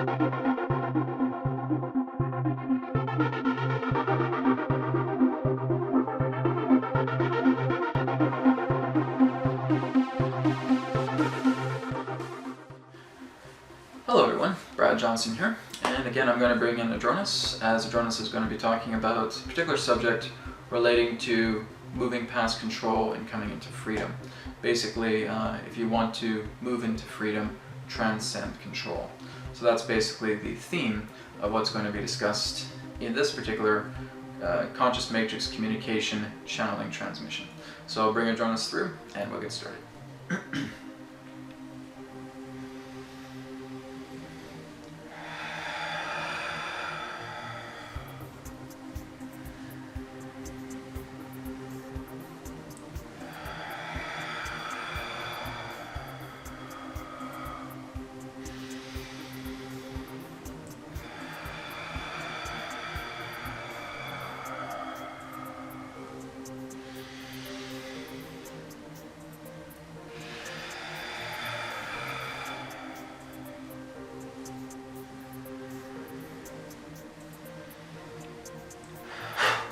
Hello everyone, Brad Johnson here, and again I'm going to bring in Adronis, as Adronis is going to be talking about a particular subject relating to moving past control and coming into freedom. Basically, if you want to move into freedom, transcend control. So that's basically the theme of what's going to be discussed in this particular conscious matrix communication channeling transmission. So I'll bring Adronis through and we'll get started.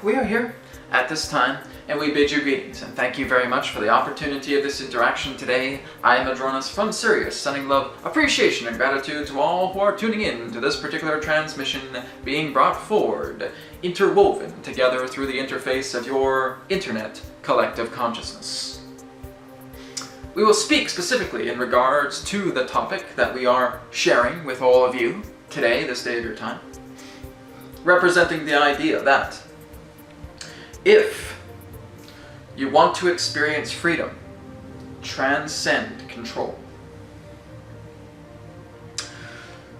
We are here at this time, and we bid you greetings, and thank you very much for the opportunity of this interaction today. I am Adronis from Sirius, sending love, appreciation, and gratitude to all who are tuning in to this particular transmission being brought forward, interwoven together through the interface of your internet collective consciousness. We will speak specifically in regards to the topic that we are sharing with all of you today, this day of your time, representing the idea that if you want to experience freedom, transcend control.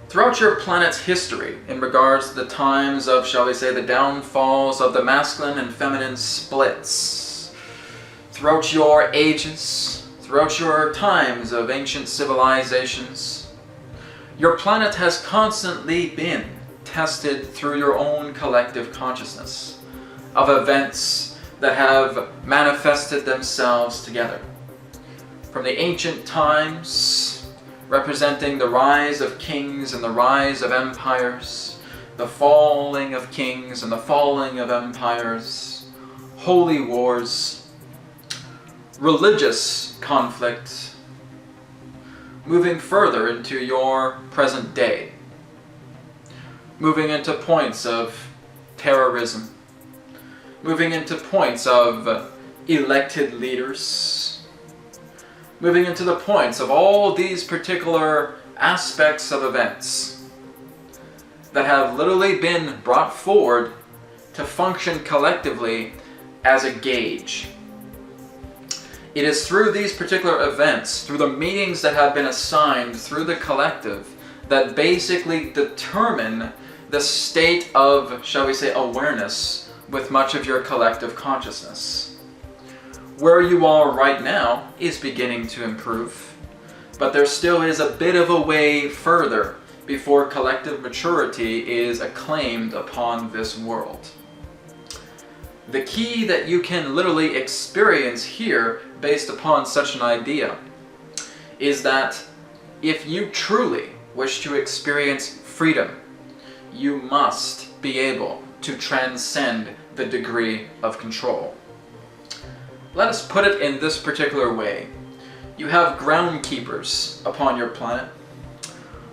Throughout your planet's history, in regards to the times of, shall we say, the downfalls of the masculine and feminine splits, throughout your ages, throughout your times of ancient civilizations, your planet has constantly been tested through your own collective consciousness of events that have manifested themselves together. From the ancient times, representing the rise of kings and the rise of empires, the falling of kings and the falling of empires, holy wars, religious conflict, moving further into your present day, moving into points of terrorism, moving into points of elected leaders, moving into the points of all these particular aspects of events that have literally been brought forward to function collectively as a gauge. It is through these particular events, through the meetings that have been assigned through the collective, that basically determine the state of, shall we say, awareness with much of your collective consciousness. Where you are right now is beginning to improve, but there still is a bit of a way further before collective maturity is acclaimed upon this world. The key that you can literally experience here based upon such an idea is that if you truly wish to experience freedom, you must be able to transcend the degree of control. Let us put it in this particular way. You have groundkeepers upon your planet,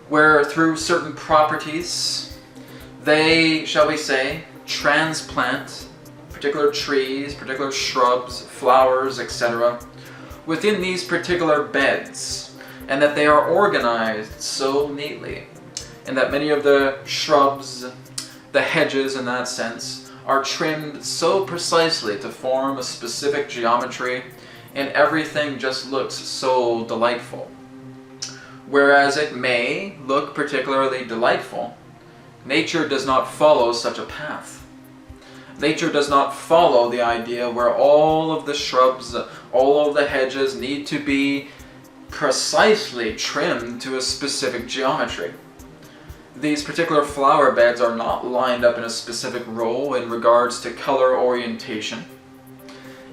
where through certain properties, they, shall we say, transplant particular trees, particular shrubs, flowers, etc. within these particular beds, and that they are organized so neatly, and that many of the shrubs, the hedges in that sense, are trimmed so precisely to form a specific geometry, and everything just looks so delightful. Whereas it may look particularly delightful, nature does not follow such a path. Nature does not follow the idea where all of the shrubs, all of the hedges need to be precisely trimmed to a specific geometry. These particular flower beds are not lined up in a specific row in regards to color orientation.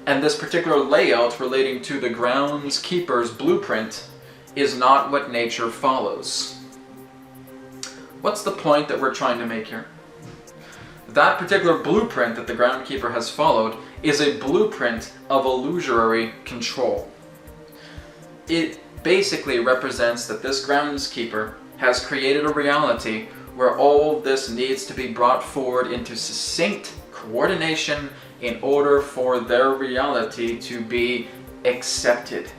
And this particular layout relating to the groundskeeper's blueprint is not what nature follows. What's the point that we're trying to make here? That particular blueprint that the groundkeeper has followed is a blueprint of illusory control. It basically represents that this groundskeeper has created a reality where all this needs to be brought forward into succinct coordination in order for their reality to be accepted.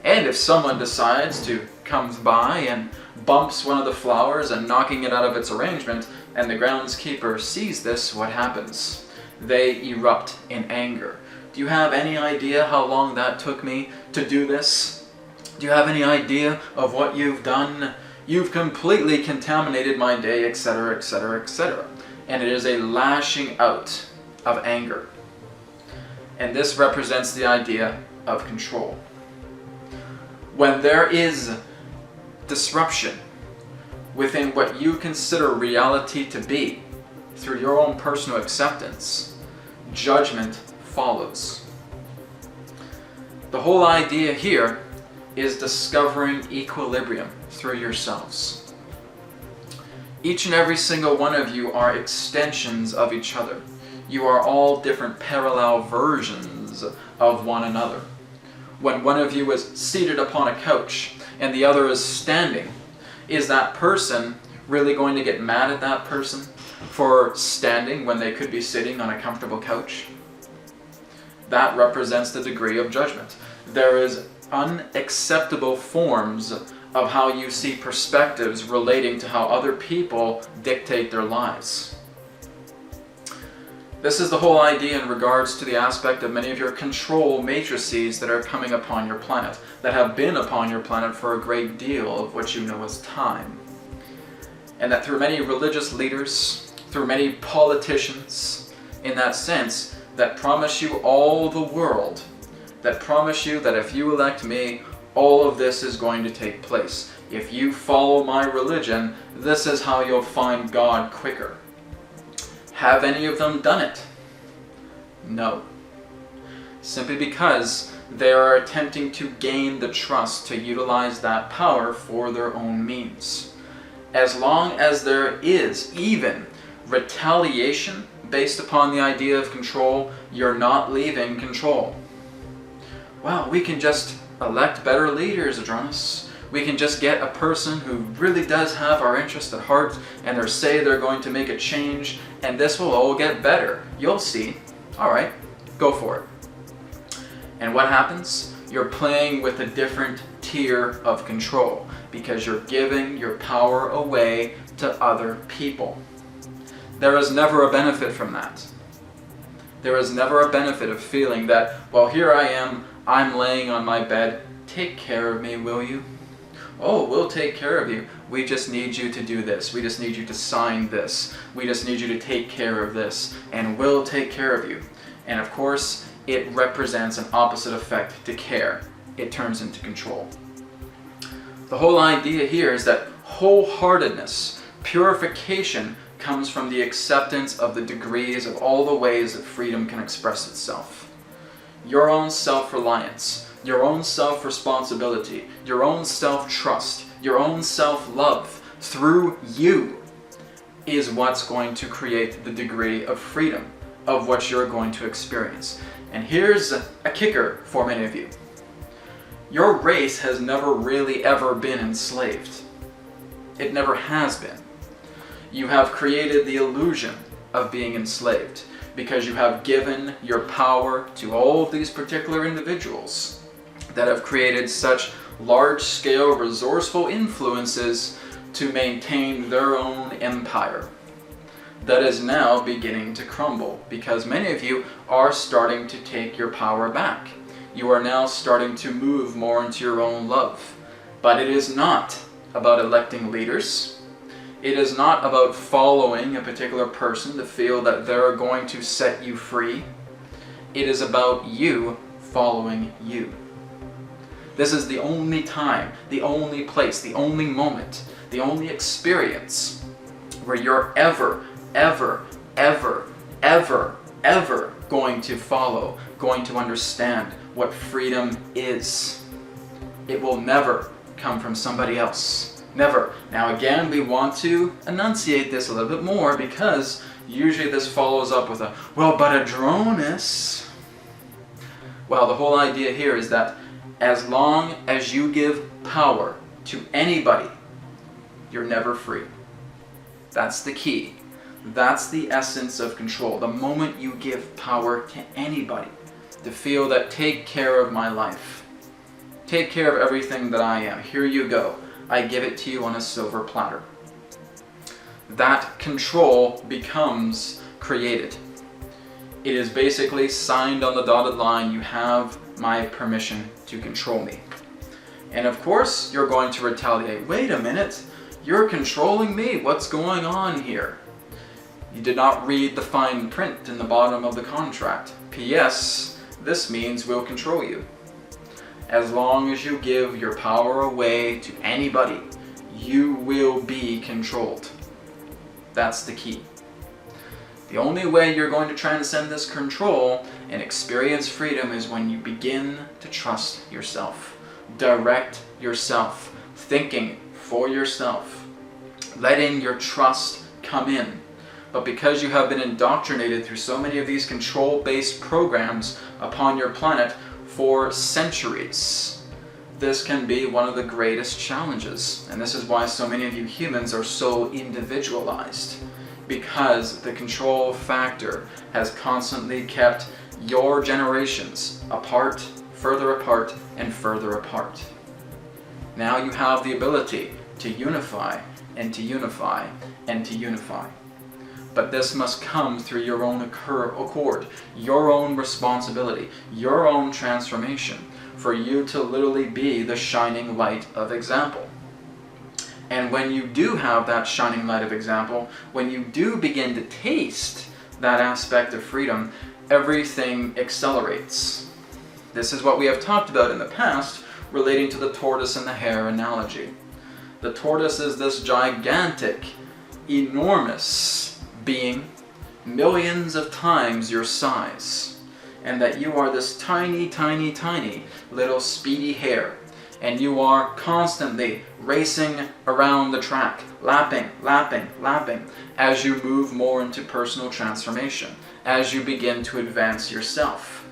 And if someone decides to come by and bumps one of the flowers and knocking it out of its arrangement, and the groundskeeper sees this, what happens? They erupt in anger. Do you have any idea how long that took me to do this? Do you have any idea of what you've done? You've completely contaminated my day, etc., etc., etc. And it is a lashing out of anger. And this represents the idea of control. When there is disruption within what you consider reality to be, through your own personal acceptance, judgment follows. The whole idea here is discovering equilibrium through yourselves. Each and every single one of you are extensions of each other. You are all different parallel versions of one another. When one of you is seated upon a couch and the other is standing, is that person really going to get mad at that person for standing when they could be sitting on a comfortable couch? That represents the degree of judgment. There is unacceptable forms of how you see perspectives relating to how other people dictate their lives. This is the whole idea in regards to the aspect of many of your control matrices that are coming upon your planet, that have been upon your planet for a great deal of what you know as time. And that through many religious leaders, through many politicians, in that sense, that promise you all the world, that promise you that if you elect me, all of this is going to take place. If you follow my religion, this is how you'll find God quicker. Have any of them done it? No. Simply because they are attempting to gain the trust to utilize that power for their own means. As long as there is even retaliation based upon the idea of control, you're not leaving control. Well, we can just elect better leaders, Adronis. We can just get a person who really does have our interest at heart, and they say they're going to make a change, and this will all get better. You'll see. All right, go for it. And what happens? You're playing with a different tier of control because you're giving your power away to other people. There is never a benefit from that. There is never a benefit of feeling that, well, here I am, I'm laying on my bed, take care of me, will you? Oh, we'll take care of you. We just need you to do this. We just need you to sign this. We just need you to take care of this. And we'll take care of you. And of course, it represents an opposite effect to care. It turns into control. The whole idea here is that wholeheartedness, purification, comes from the acceptance of the degrees of all the ways that freedom can express itself. Your own self-reliance, your own self-responsibility, your own self-trust, your own self-love through you is what's going to create the degree of freedom of what you're going to experience. And here's a kicker for many of you. Your race has never really ever been enslaved. It never has been. You have created the illusion of being enslaved because you have given your power to all of these particular individuals that have created such large-scale resourceful influences to maintain their own empire. That is now beginning to crumble because many of you are starting to take your power back. You are now starting to move more into your own love. But it is not about electing leaders. It is not about following a particular person to feel that they're going to set you free. It is about you following you. This is the only time, the only place, the only moment, the only experience where you're ever going to follow, going to understand what freedom is. It will never come from somebody else, Never. Now again, we want to enunciate this a little bit more, because usually this follows up with a, well, but Adronis. Well, the whole idea here is that as long as you give power to anybody, you're never free. That's the key. That's the essence of control. The moment you give power to anybody, to feel that, take care of my life, take care of everything that I am, here you go, I give it to you on a silver platter. That control becomes created. It is basically signed on the dotted line, you have my permission to control me. And of course, you're going to retaliate. Wait a minute, you're controlling me, what's going on here? You did not read the fine print in the bottom of the contract. P.S. This means we'll control you. As long as you give your power away to anybody, you will be controlled. That's the key. The only way you're going to transcend this control and experience freedom is when you begin to trust yourself, direct yourself, thinking for yourself, letting your trust come in. But because you have been indoctrinated through so many of these control-based programs upon your planet for centuries, this can be one of the greatest challenges. And this is why so many of you humans are so individualized, because the control factor has constantly kept your generations apart, further apart, and further apart. Now you have the ability to unify, and to unify, and to unify. But this must come through your own accord, your own responsibility, your own transformation, for you to literally be the shining light of example. And when you do have that shining light of example, when you do begin to taste that aspect of freedom, everything accelerates. This is what we have talked about in the past relating to the tortoise and the hare analogy. The tortoise is this gigantic, enormous being, millions of times your size, and that you are this tiny, tiny, tiny little speedy hare, and you are constantly racing around the track, lapping, lapping, lapping, as you move more into personal transformation, as you begin to advance yourself.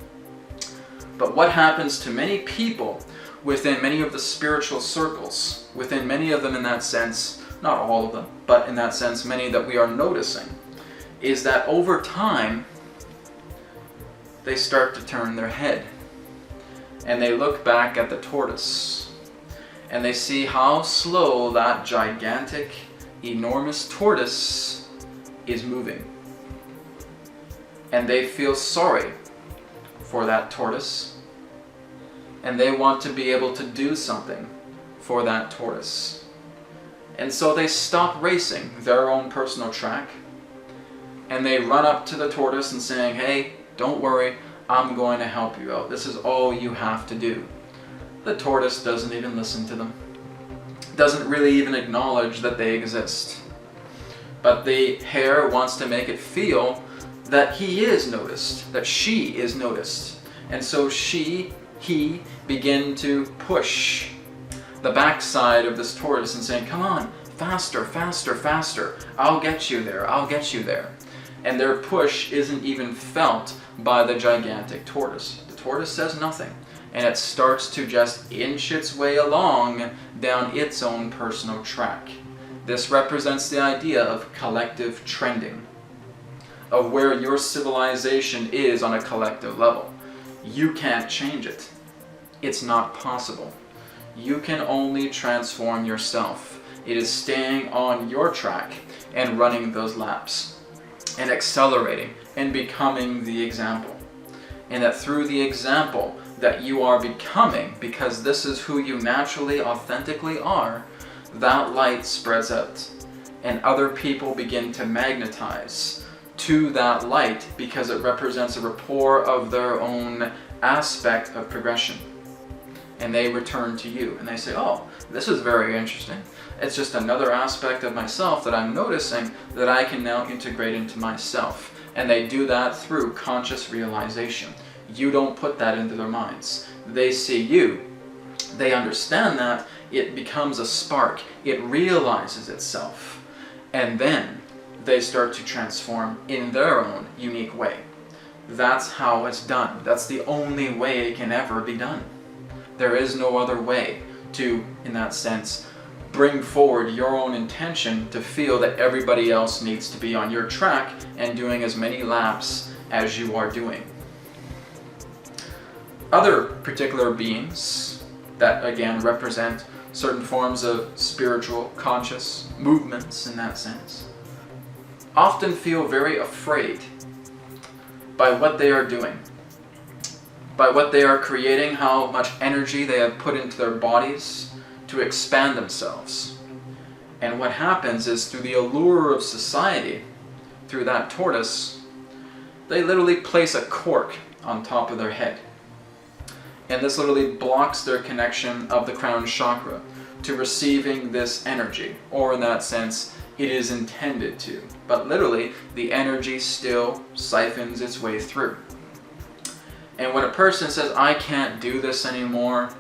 But what happens to many people within many of the spiritual circles, within many of them in that sense, not all of them, but in that sense many that we are noticing, is that over time they start to turn their head and they look back at the tortoise and they see how slow that gigantic, enormous tortoise is moving. And they feel sorry for that tortoise, and they want to be able to do something for that tortoise. And so they stop racing their own personal track, and they run up to the tortoise and saying, hey, don't worry, I'm going to help you out. This is all you have to do. The tortoise doesn't even listen to them. Doesn't really even acknowledge that they exist. But the hare wants to make it feel that he is noticed, that she is noticed. And so he begin to push the backside of this tortoise and saying, come on, faster, faster, faster. I'll get you there, I'll get you there. And their push isn't even felt by the gigantic tortoise. The tortoise says nothing, and it starts to just inch its way along down its own personal track. This represents the idea of collective trending, of where your civilization is on a collective level. You can't change it. It's not possible. You can only transform yourself. It is staying on your track and running those laps, and accelerating and becoming the example. And that through the example that you are becoming, because this is who you naturally, authentically are, that light spreads out. And other people begin to magnetize to that light because it represents a rapport of their own aspect of progression. And they return to you and they say, oh, this is very interesting. It's just another aspect of myself that I'm noticing that I can now integrate into myself. And they do that through conscious realization. You don't put that into their minds. They see you, they understand that, it becomes a spark, it realizes itself, and then they start to transform in their own unique way. That's how it's done. That's the only way it can ever be done. There is no other way to, in that sense, bring forward your own intention to feel that everybody else needs to be on your track and doing as many laps as you are doing. Other particular beings that again represent certain forms of spiritual, conscious movements in that sense, often feel very afraid by what they are doing, by what they are creating, how much energy they have put into their bodies to expand themselves. And what happens is, through the allure of society, through that tortoise, they literally place a cork on top of their head. And this literally blocks their connection of the crown chakra to receiving this energy, or in that sense, it is intended to. But literally, the energy still siphons its way through. And when a person says, I can't do this anymore,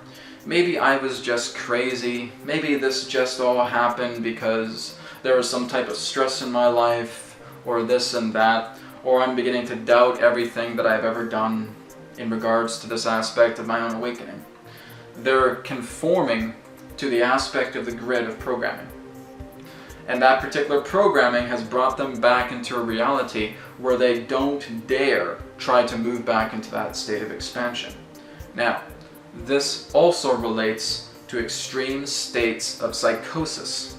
maybe I was just crazy, maybe this just all happened because there was some type of stress in my life, or this and that, or I'm beginning to doubt everything that I've ever done in regards to this aspect of my own awakening. They're conforming to the aspect of the grid of programming. And that particular programming has brought them back into a reality where they don't dare try to move back into that state of expansion. Now, this also relates to extreme states of psychosis.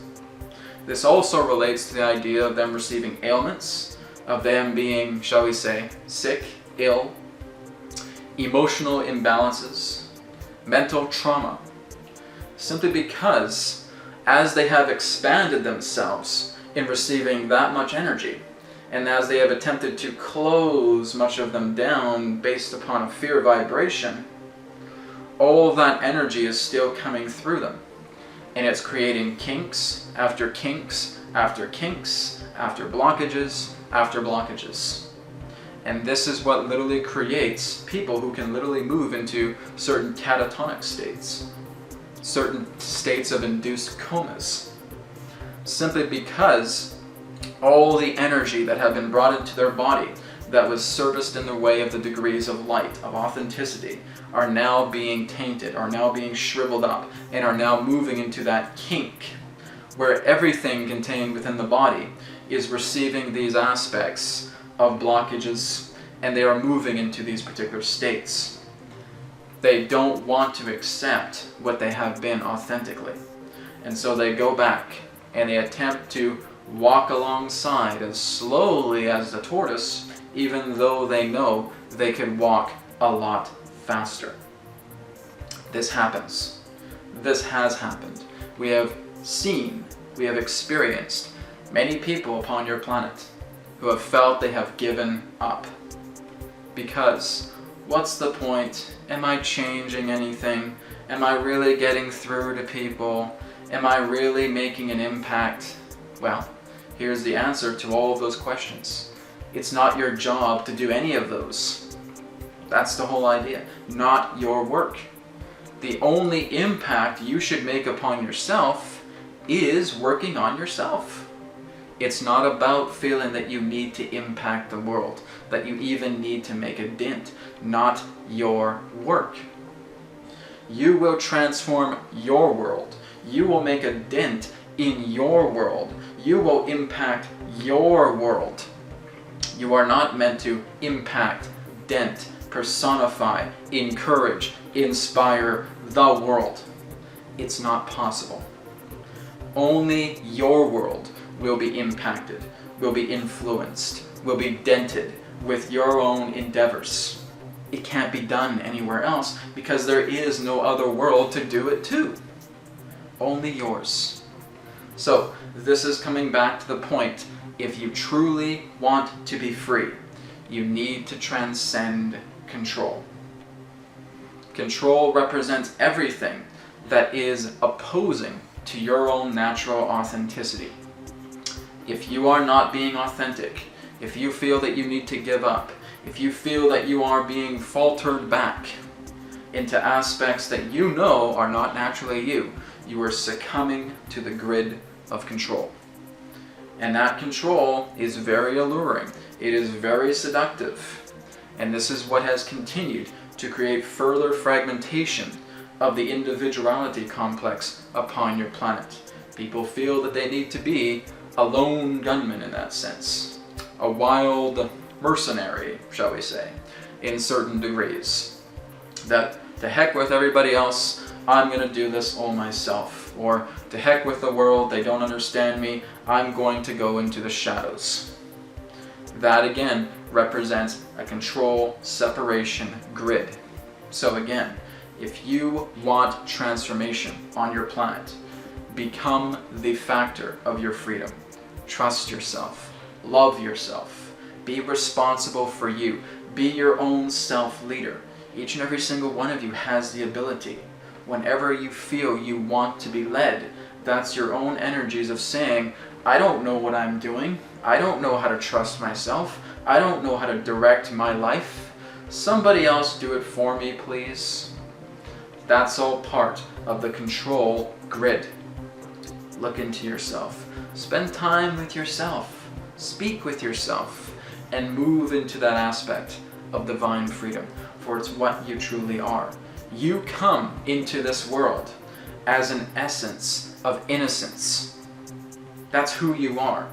This also relates to the idea of them receiving ailments, of them being, shall we say, sick, ill, emotional imbalances, mental trauma, simply because as they have expanded themselves in receiving that much energy, and as they have attempted to close much of them down based upon a fear vibration, all that energy is still coming through them. And it's creating kinks after kinks after kinks after blockages after blockages. And this is what literally creates people who can literally move into certain catatonic states, certain states of induced comas, simply because all the energy that had been brought into their body that was serviced in the way of the degrees of light, of authenticity, are now being tainted, are now being shriveled up, and are now moving into that kink, where everything contained within the body is receiving these aspects of blockages, and they are moving into these particular states. They don't want to accept what they have been authentically. And so they go back and they attempt to walk alongside as slowly as the tortoise, even though they know they could walk a lot faster. This happens. This has happened. We have seen, we have experienced many people upon your planet who have felt they have given up. Because what's the point? Am I changing anything? Am I really getting through to people? Am I really making an impact? Well, here's the answer to all of those questions. It's not your job to do any of those. That's the whole idea. Not your work. The only impact you should make upon yourself is working on yourself. It's not about feeling that you need to impact the world, that you even need to make a dent. Not your work. You will transform your world. You will make a dent in your world. You will impact your world. You are not meant to impact, dent, personify, encourage, inspire the world. It's not possible. Only your world will be impacted, will be influenced, will be dented with your own endeavors. It can't be done anywhere else because there is no other world to do it to. Only yours. So this is coming back to the point. If you truly want to be free, you need to transcend control. Control represents everything that is opposing to your own natural authenticity. If you are not being authentic, if you feel that you need to give up, if you feel that you are being faltered back, into aspects that you know are not naturally you. You are succumbing to the grid of control. And that control is very alluring. It is very seductive. And this is what has continued to create further fragmentation of the individuality complex upon your planet. People feel that they need to be a lone gunman in that sense. A wild mercenary, shall we say, in certain degrees. That to heck with everybody else, I'm going to do this all myself. Or to heck with the world, they don't understand me, I'm going to go into the shadows. That again represents a control separation grid. So again, if you want transformation on your planet, become the factor of your freedom. Trust yourself, love yourself, be responsible for you, be your own self-leader. Each and every single one of you has the ability. Whenever you feel you want to be led, that's your own energies of saying, I don't know what I'm doing. I don't know how to trust myself. I don't know how to direct my life. Somebody else do it for me, please. That's all part of the control grid. Look into yourself. Spend time with yourself. Speak with yourself. And move into that aspect of divine freedom. For it's what you truly are. You come into this world as an essence of innocence. That's who you are.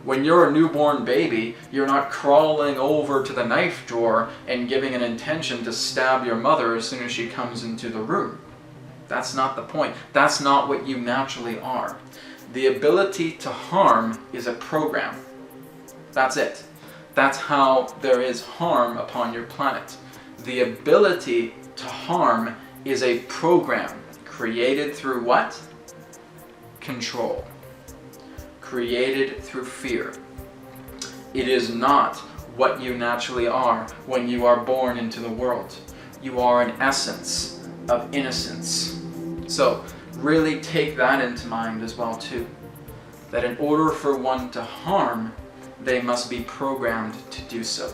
When you're a newborn baby, you're not crawling over to the knife drawer and giving an intention to stab your mother as soon as she comes into the room. That's not the point. That's not what you naturally are. The ability to harm is a program. That's it. That's how there is harm upon your planet. The ability to harm is a program created through what? Control. Created through fear. It is not what you naturally are when you are born into the world. You are an essence of innocence. So really take that into mind as well too. That in order for one to harm, they must be programmed to do so.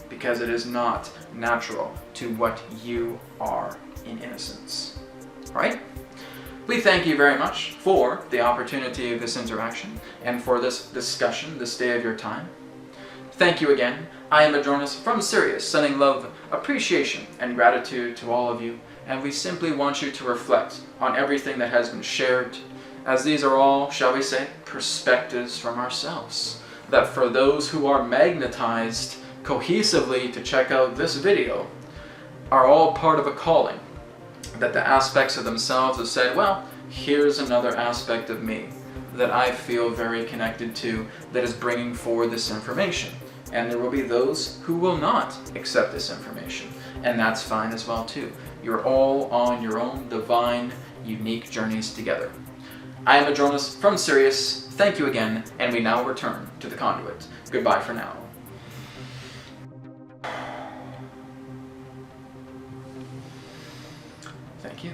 Because it is not natural to what you are in innocence. Alright? We thank you very much for the opportunity of this interaction and for this discussion this day of your time. Thank you again. I am Adronis from Sirius, sending love, appreciation, and gratitude to all of you, and we simply want you to reflect on everything that has been shared, as these are all, shall we say, perspectives from ourselves. That for those who are magnetized cohesively to check out this video, are all part of a calling. That the aspects of themselves have said, well, here's another aspect of me that I feel very connected to that is bringing forward this information. And there will be those who will not accept this information. And that's fine as well too. You're all on your own divine, unique journeys together. I am Adronis from Sirius. Thank you again, and we now return to the conduit. Goodbye for now. Thank you.